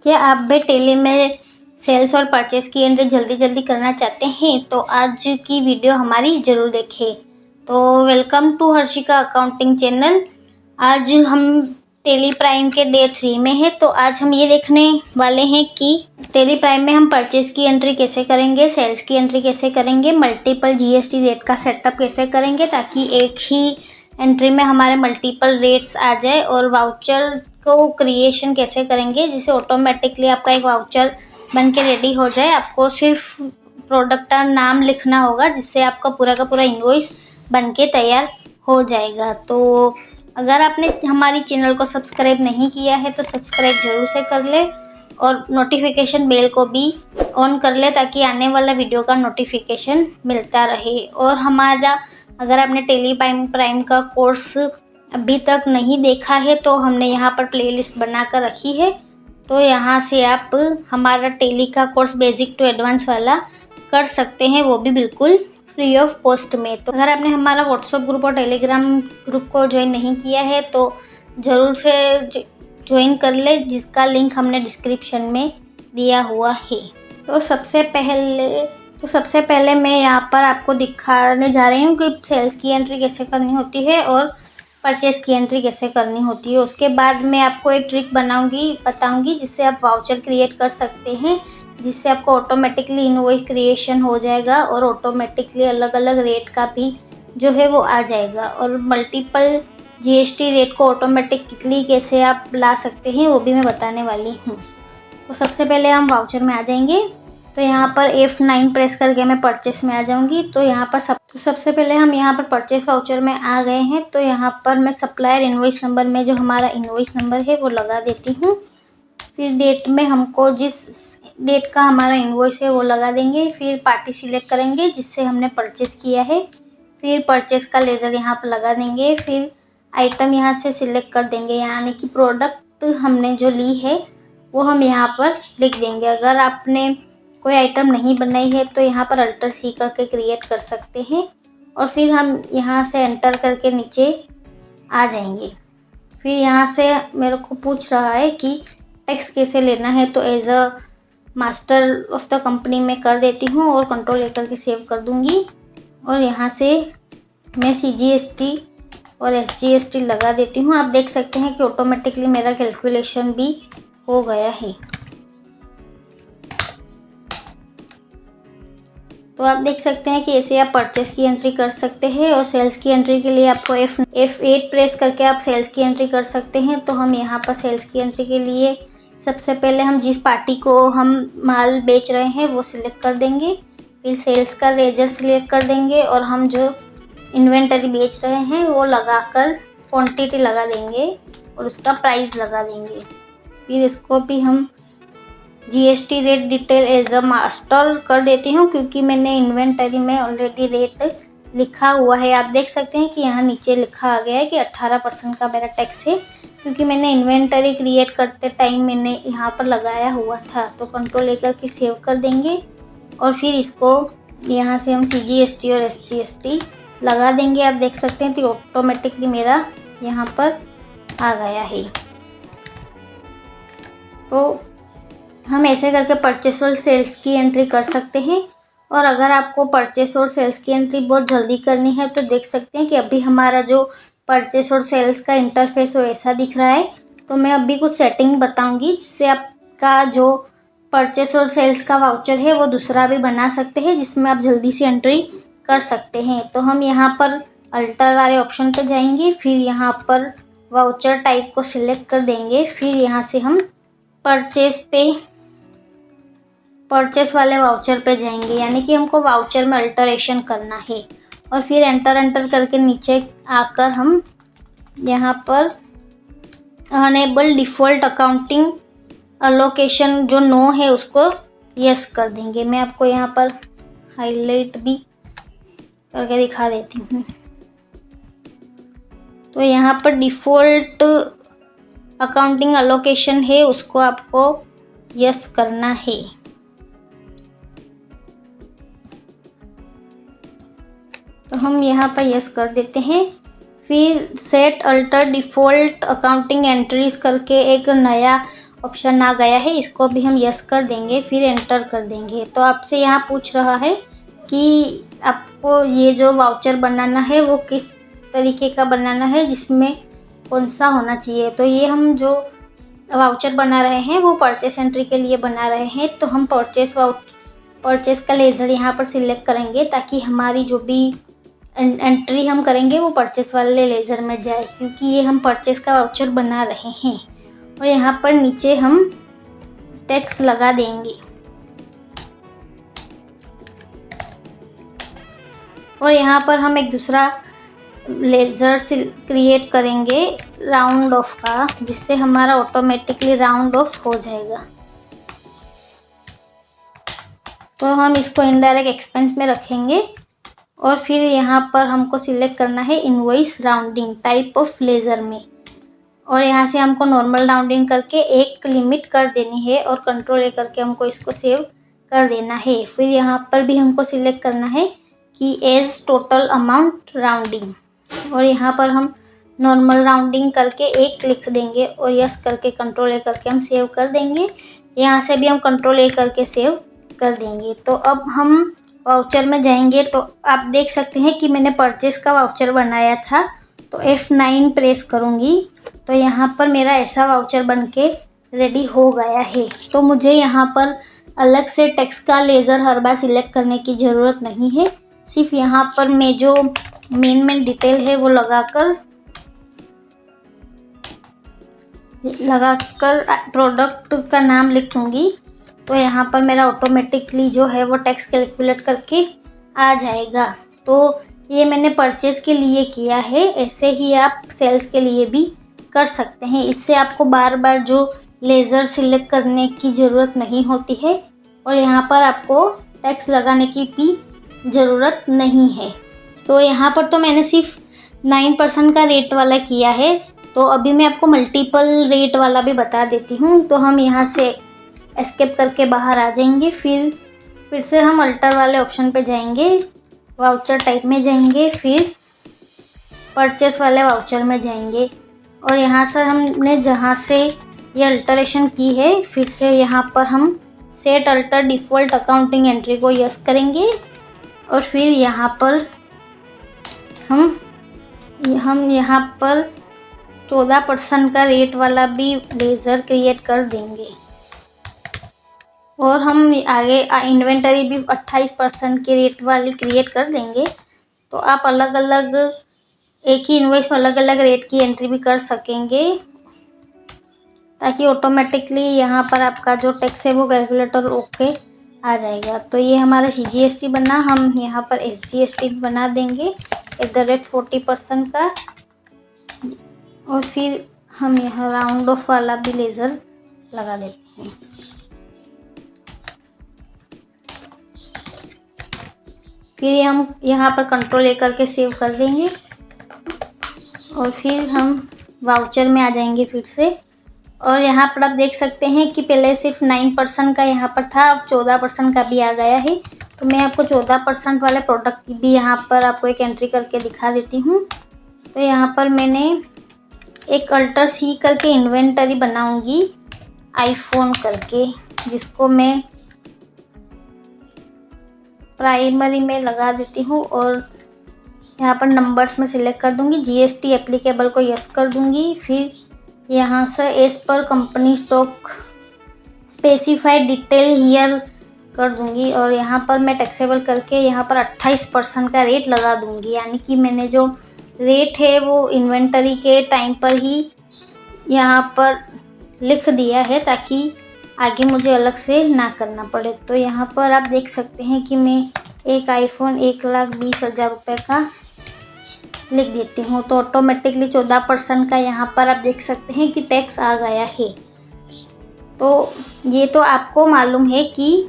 क्या आप भी टेली में सेल्स और परचेस की एंट्री जल्दी जल्दी करना चाहते हैं तो आज की वीडियो हमारी ज़रूर देखें। तो welcome to Harshika accounting channel. आज हम टेली प्राइम के डे 3 में हैं। तो आज हम ये देखने वाले हैं कि टेली प्राइम में हम परचेस की एंट्री कैसे करेंगे, सेल्स की एंट्री कैसे करेंगे, मल्टीपल जीएसटी रेट का सेटअप कैसे करेंगे ताकि एक ही एंट्री में हमारे मल्टीपल रेट्स आ जाए, और वाउचर को क्रिएशन कैसे करेंगे जिससे ऑटोमेटिकली आपका एक वाउचर बन के रेडी हो जाए। आपको सिर्फ प्रोडक्ट का नाम लिखना होगा जिससे आपका पूरा का पूरा इनवॉइस बन के तैयार हो जाएगा। तो अगर आपने हमारी चैनल को सब्सक्राइब नहीं किया है तो सब्सक्राइब जरूर से कर ले और नोटिफिकेशन बेल को भी ऑन कर ले ताकि आने वाला वीडियो का नोटिफिकेशन मिलता रहे। और हमारा अगर आपने टेली प्राइम का कोर्स अभी तक नहीं देखा है तो हमने यहाँ पर प्लेलिस्ट बना कर रखी है, तो यहाँ से आप हमारा टेली का कोर्स बेसिक टू एडवांस वाला कर सकते हैं, वो भी बिल्कुल फ्री ऑफ कॉस्ट में। तो अगर आपने हमारा व्हाट्सएप ग्रुप और टेलीग्राम ग्रुप को ज्वाइन नहीं किया है तो ज़रूर से ज्वाइन कर ले, जिसका लिंक हमने डिस्क्रिप्शन में दिया हुआ है। तो सबसे पहले मैं यहाँ पर आपको दिखाने जा रही हूँ कि सेल्स की एंट्री कैसे करनी होती है और परचेस की एंट्री कैसे करनी होती है। उसके बाद मैं आपको एक ट्रिक बताऊंगी जिससे आप वाउचर क्रिएट कर सकते हैं, जिससे आपको ऑटोमेटिकली इनवॉइस क्रिएशन हो जाएगा और ऑटोमेटिकली अलग अलग रेट का भी जो है वो आ जाएगा। और मल्टीपल जीएसटी रेट को ऑटोमेटिकली कैसे आप ला सकते हैं वो भी मैं बताने वाली हूँ। तो सबसे पहले हम वाउचर में आ जाएंगे। तो यहाँ पर F9 प्रेस करके मैं परचेस में आ जाऊँगी। तो यहाँ पर सबसे पहले हम यहाँ पर परचेस वाउचर में आ गए हैं। तो यहाँ पर मैं सप्लायर इनवॉइस नंबर में जो हमारा इनवॉइस नंबर है वो लगा देती हूँ। फिर डेट में हमको जिस डेट का हमारा इनवॉइस है वो लगा देंगे। फिर पार्टी सिलेक्ट करेंगे जिससे हमने परचेस किया है। फिर परचेस का लेज़र यहाँ पर लगा देंगे। फिर आइटम यहाँ से सिलेक्ट कर देंगे, यानी कि प्रोडक्ट हमने जो ली है वो हम यहाँ पर लिख देंगे। अगर आपने कोई आइटम नहीं बनाई है तो यहाँ पर अल्टर सी करके क्रिएट कर सकते हैं। और फिर हम यहाँ से एंटर करके नीचे आ जाएंगे। फिर यहाँ से मेरे को पूछ रहा है कि टैक्स कैसे लेना है, तो as a master of the company में कर देती हूँ और कंट्रोल ले करके सेव कर दूँगी। और यहाँ से मैं CGST और SGST लगा देती हूँ। आप देख सकते हैं कि ऑटोमेटिकली मेरा कैलकुलेशन भी हो गया है। तो आप देख सकते हैं कि ऐसे आप परचेस की एंट्री कर सकते हैं। और सेल्स की एंट्री के लिए आपको F8 प्रेस करके आप सेल्स की एंट्री कर सकते हैं। तो हम यहाँ पर सेल्स की एंट्री के लिए सबसे पहले हम जिस पार्टी को हम माल बेच रहे हैं वो सिलेक्ट कर देंगे। फिर सेल्स का लेजर सिलेक्ट कर देंगे और हम जो इन्वेंटरी बेच रहे हैं वो लगाकर क्वांटिटी लगा देंगे और उसका प्राइस लगा देंगे। फिर इसको भी हम GST rate detail as a master कर देती हूँ, क्योंकि मैंने इन्वेंटरी में ऑलरेडी रेट लिखा हुआ है। आप देख सकते हैं कि यहाँ नीचे लिखा आ गया है कि 18% का मेरा टैक्स है, क्योंकि मैंने इन्वेंटरी क्रिएट करते टाइम मैंने यहाँ पर लगाया हुआ था। तो कंट्रोल लेकर के सेव कर देंगे और फिर इसको यहाँ से हम CGST और SGST लगा देंगे। आप देख सकते हैं तो ऑटोमेटिकली मेरा यहाँ पर आ गया है। तो हम ऐसे करके परचेस और सेल्स की एंट्री कर सकते हैं। और अगर आपको परचेस और सेल्स की एंट्री बहुत जल्दी करनी है तो देख सकते हैं कि अभी हमारा जो परचेस और सेल्स का इंटरफेस वो ऐसा दिख रहा है। तो मैं अभी कुछ सेटिंग बताऊंगी जिससे आपका जो परचेस और सेल्स का वाउचर है वो दूसरा भी बना सकते हैं, जिसमें आप जल्दी से एंट्री कर सकते हैं। तो हम यहाँ पर अल्टर वाले ऑप्शन पर जाएंगे। फिर यहाँ पर वाउचर टाइप को सिलेक्ट कर देंगे। फिर यहाँ से हम परचेस वाले वाउचर पे जाएंगे, यानी कि हमको वाउचर में अल्टरेशन करना है। और फिर एंटर करके नीचे आकर हम यहाँ पर अनेबल डिफ़ॉल्ट अकाउंटिंग अलोकेशन जो नो है उसको यस कर देंगे। मैं आपको यहाँ पर हाईलाइट भी करके दिखा देती हूँ। तो यहाँ पर डिफ़ॉल्ट अकाउंटिंग अलोकेशन है उसको आपको यस करना है। तो हम यहाँ पर यस कर देते हैं। फिर set alter default accounting entries करके एक नया ऑप्शन आ गया है, इसको भी हम यस कर देंगे, फिर एंटर कर देंगे। तो आपसे यहाँ पूछ रहा है कि आपको ये जो वाउचर बनाना है वो किस तरीके का बनाना है, जिसमें कौन सा होना चाहिए। तो ये हम जो वाउचर बना रहे हैं वो परचेस एंट्री के लिए बना रहे हैं। तो हम परचेस का लेज़र यहाँ पर सिलेक्ट करेंगे ताकि हमारी जो भी एंट्री हम करेंगे वो परचेस वाले लेज़र में जाए, क्योंकि ये हम परचेस का वाउचर बना रहे हैं। और यहाँ पर नीचे हम टैक्स लगा देंगे और यहाँ पर हम एक दूसरा लेज़र क्रिएट करेंगे राउंड ऑफ का, जिससे हमारा ऑटोमेटिकली राउंड ऑफ हो जाएगा। तो हम इसको इनडायरेक्ट एक्सपेंस में रखेंगे और फिर यहाँ पर हमको सिलेक्ट करना है invoice rounding type of laser में, और यहाँ से हमको नॉर्मल राउंडिंग करके एक लिमिट कर देनी है और कंट्रोल ए करके हमको इसको सेव कर देना है। फिर यहाँ पर भी हमको सिलेक्ट करना है कि एज टोटल अमाउंट राउंडिंग, और यहाँ पर हम नॉर्मल राउंडिंग करके एक लिख देंगे और यस करके कंट्रोल ए करके हम सेव कर देंगे। यहाँ से भी हम कंट्रोल ए करके सेव कर देंगे। तो अब हम वाउचर में जाएंगे तो आप देख सकते हैं कि मैंने परचेस का वाउचर बनाया था। तो F9 प्रेस करूँगी तो यहाँ पर मेरा ऐसा वाउचर बन के रेडी हो गया है। तो मुझे यहाँ पर अलग से टेक्स्ट का लेज़र हर बार सिलेक्ट करने की ज़रूरत नहीं है, सिर्फ यहाँ पर मैं जो मेन डिटेल है वो लगाकर प्रोडक्ट का नाम लिख दूँगी। तो यहाँ पर मेरा ऑटोमेटिकली जो है वो टेक्स्ट कैलकुलेट करके आ जाएगा। तो ये मैंने परचेस के लिए किया है, ऐसे ही आप सेल्स के लिए भी कर सकते हैं। इससे आपको बार बार जो लेज़र सिलेक्ट करने की ज़रूरत नहीं होती है और यहाँ पर आपको टेक्स्ट लगाने की भी ज़रूरत नहीं है। तो यहाँ पर तो मैंने सिर्फ 9% का रेट वाला किया है। तो अभी मैं आपको मल्टीपल रेट वाला भी बता देती हूँ। तो हम यहाँ से एस्केप करके बाहर आ जाएंगे, फिर से हम अल्टर वाले ऑप्शन पे जाएंगे, वाउचर टाइप में जाएंगे, फिर परचेस वाले वाउचर में जाएंगे और यहाँ से हमने जहाँ से ये अल्टरेशन की है फिर से यहाँ पर हम set alter default accounting entry को यस करेंगे और फिर यहाँ पर हम यहाँ पर 14% का रेट वाला भी लेज़र क्रिएट कर देंगे और हम आगे इन्वेंटरी भी 28% के रेट वाली क्रिएट कर देंगे। तो आप अलग अलग एक ही इन्वॉइस में अलग अलग रेट की एंट्री भी कर सकेंगे, ताकि ऑटोमेटिकली यहाँ पर आपका जो टैक्स है वो कैलकुलेटर ओके आ जाएगा। तो ये हमारा CGST बना, हम यहाँ पर SGST बना देंगे @40% का, और फिर हम यहाँ राउंड ऑफ वाला भी लेज़र लगा देते हैं। फिर हम यहाँ पर कंट्रोल ए करके सेव कर देंगे और फिर हम वाउचर में आ जाएंगे फिर से। और यहाँ पर आप देख सकते हैं कि पहले सिर्फ 9% का यहाँ पर था, अब 14% का भी आ गया है। तो मैं आपको 14% वाले प्रोडक्ट की भी यहाँ पर आपको एक एंट्री करके दिखा देती हूँ। तो यहाँ पर मैंने एक अल्टर C करके इन्वेंटरी बनाऊँगी आईफोन करके, जिसको मैं प्राइमरी में लगा देती हूँ और यहाँ पर नंबर्स में सिलेक्ट कर दूँगी, GST एप्लीकेबल को यस कर दूँगी। फिर यहाँ से as per company stock specified detail here कर दूँगी और यहाँ पर मैं टैक्सेबल करके यहाँ पर 28% का रेट लगा दूँगी। यानी कि मैंने जो रेट है वो इन्वेंटरी के टाइम पर ही यहाँ पर लिख दिया है, ताकि आगे मुझे अलग से ना करना पड़े। तो यहाँ पर आप देख सकते हैं कि मैं एक आईफोन 1,20,000 रुपये का लिख देती हूँ। तो ऑटोमेटिकली 14% का यहाँ पर आप देख सकते हैं कि टैक्स आ गया है। तो ये तो आपको मालूम है कि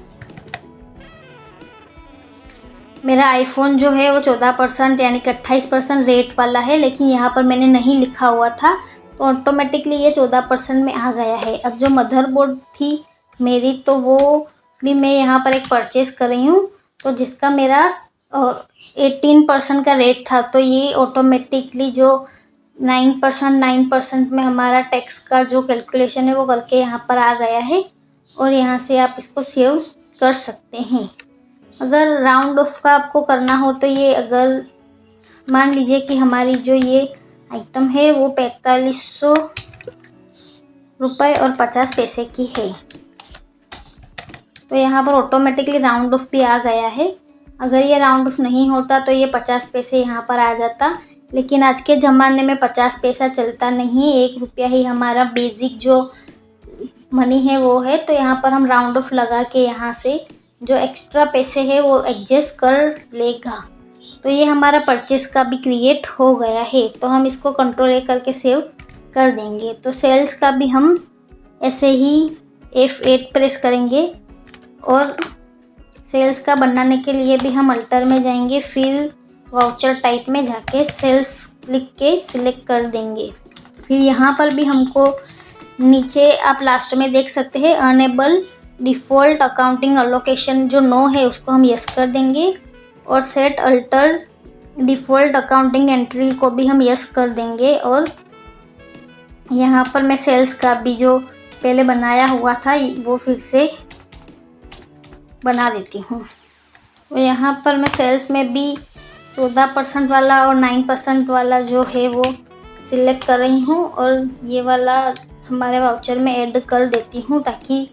मेरा आईफोन जो है वो 14% यानी कि 28% रेट वाला है, लेकिन यहाँ पर मैंने नहीं लिखा हुआ था तो ऑटोमेटिकली ये 14% में आ गया है। अब जो मदरबोर्ड थी मेरी तो वो भी मैं यहाँ पर एक परचेस कर रही हूँ, तो जिसका मेरा 18% का रेट था। तो ये ऑटोमेटिकली जो 9% में हमारा टैक्स का जो कैलकुलेशन है वो करके यहाँ पर आ गया है और यहाँ से आप इसको सेव कर सकते हैं। अगर राउंड ऑफ का आपको करना हो तो ये, अगर मान लीजिए कि हमारी जो ये आइटम है वो 4500 रुपये और 50 पैसे की है, तो यहाँ पर ऑटोमेटिकली राउंड ऑफ भी आ गया है। अगर ये राउंड ऑफ नहीं होता तो ये 50 पैसे यहाँ पर आ जाता, लेकिन आज के ज़माने में 50 पैसा चलता नहीं, 1 रुपया ही हमारा बेसिक जो मनी है वो है। तो यहाँ पर हम राउंड ऑफ लगा के यहाँ से जो एक्स्ट्रा पैसे है वो एडजस्ट कर लेगा। तो ये हमारा परचेस का भी क्रिएट हो गया है। तो हम इसको कंट्रोल ए करके सेव कर देंगे। तो सेल्स का भी हम ऐसे ही F8 प्रेस करेंगे और सेल्स का बनाने के लिए भी हम अल्टर में जाएंगे, फिर वाउचर टाइप में जाके सेल्स क्लिक के सिलेक्ट कर देंगे। फिर यहाँ पर भी हमको नीचे आप लास्ट में देख सकते हैं अनेबल डिफ़ॉल्ट अकाउंटिंग अलोकेशन जो नो है उसको हम यस कर देंगे और set alter default accounting entry को भी हम यस कर देंगे। और यहाँ पर मैं सेल्स का भी जो पहले बनाया हुआ था वो फिर से बना देती हूँ। तो यहाँ पर मैं सेल्स में भी 14% वाला और 9% वाला जो है वो सिलेक्ट कर रही हूँ और ये वाला हमारे वाउचर में ऐड कर देती हूँ ताकि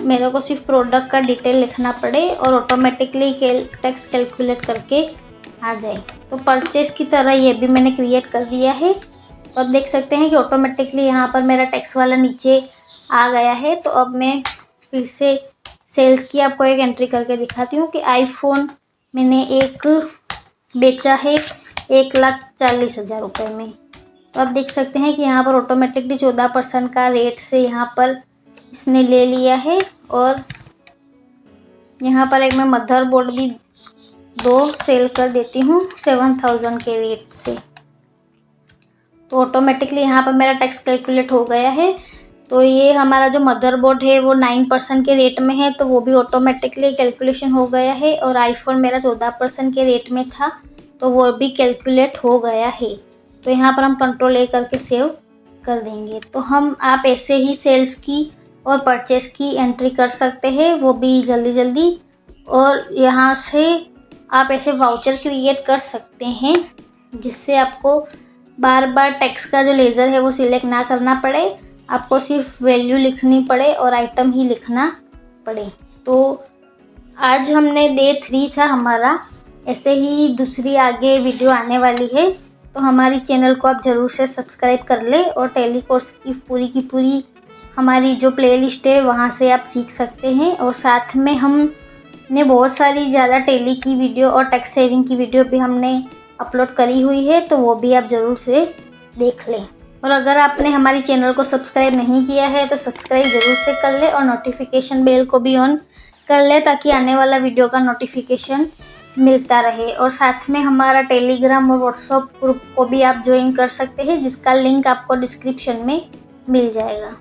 मेरे को सिर्फ प्रोडक्ट का डिटेल लिखना पड़े और ऑटोमेटिकली टैक्स कैलकुलेट करके आ जाए। तो परचेस की तरह ये भी मैंने क्रिएट कर दिया है। तो अब देख सकते हैं कि ऑटोमेटिकली यहाँ पर मेरा टैक्स वाला नीचे आ गया है। तो अब मैं फिर से सेल्स की आपको एक एंट्री करके दिखाती हूँ कि आईफोन मैंने एक बेचा है 1,40,000 रुपये में। तो आप देख सकते हैं कि यहाँ पर ऑटोमेटिकली 14% का रेट से यहाँ पर इसने ले लिया है। और यहाँ पर एक मैं मदरबोर्ड भी 2 सेल कर देती हूँ 7,000 के रेट से। तो ऑटोमेटिकली यहाँ पर मेरा टैक्स कैलकुलेट हो गया है। तो ये हमारा जो मदरबोर्ड है वो 9% के रेट में है, तो वो भी ऑटोमेटिकली कैलकुलेशन हो गया है। और आईफोन मेरा 14% के रेट में था तो वो भी कैलकुलेट हो गया है। तो यहाँ पर हम कंट्रोल ए करके सेव कर देंगे। तो आप ऐसे ही सेल्स की और परचेस की एंट्री कर सकते हैं, वो भी जल्दी जल्दी। और यहाँ से आप ऐसे वाउचर क्रिएट कर सकते हैं जिससे आपको बार बार टैक्स का जो लेज़र है वो सिलेक्ट ना करना पड़े, आपको सिर्फ वैल्यू लिखनी पड़े और आइटम ही लिखना पड़े। तो आज हमने डे 3 था हमारा, ऐसे ही दूसरी आगे वीडियो आने वाली है। तो हमारी चैनल को आप ज़रूर से सब्सक्राइब कर ले और टैली कोर्स की पूरी हमारी जो प्लेलिस्ट है वहाँ से आप सीख सकते हैं। और साथ में हमने बहुत सारी ज़्यादा टैली की वीडियो और टैक्स सेविंग की वीडियो भी हमने अपलोड करी हुई है, तो वो भी आप ज़रूर से देख लें। और अगर आपने हमारी चैनल को सब्सक्राइब नहीं किया है तो सब्सक्राइब ज़रूर से कर ले और नोटिफिकेशन बेल को भी ऑन कर ले ताकि आने वाला वीडियो का नोटिफिकेशन मिलता रहे। और साथ में हमारा टेलीग्राम और व्हाट्सएप ग्रुप को भी आप ज्वाइन कर सकते हैं जिसका लिंक आपको डिस्क्रिप्शन में मिल जाएगा।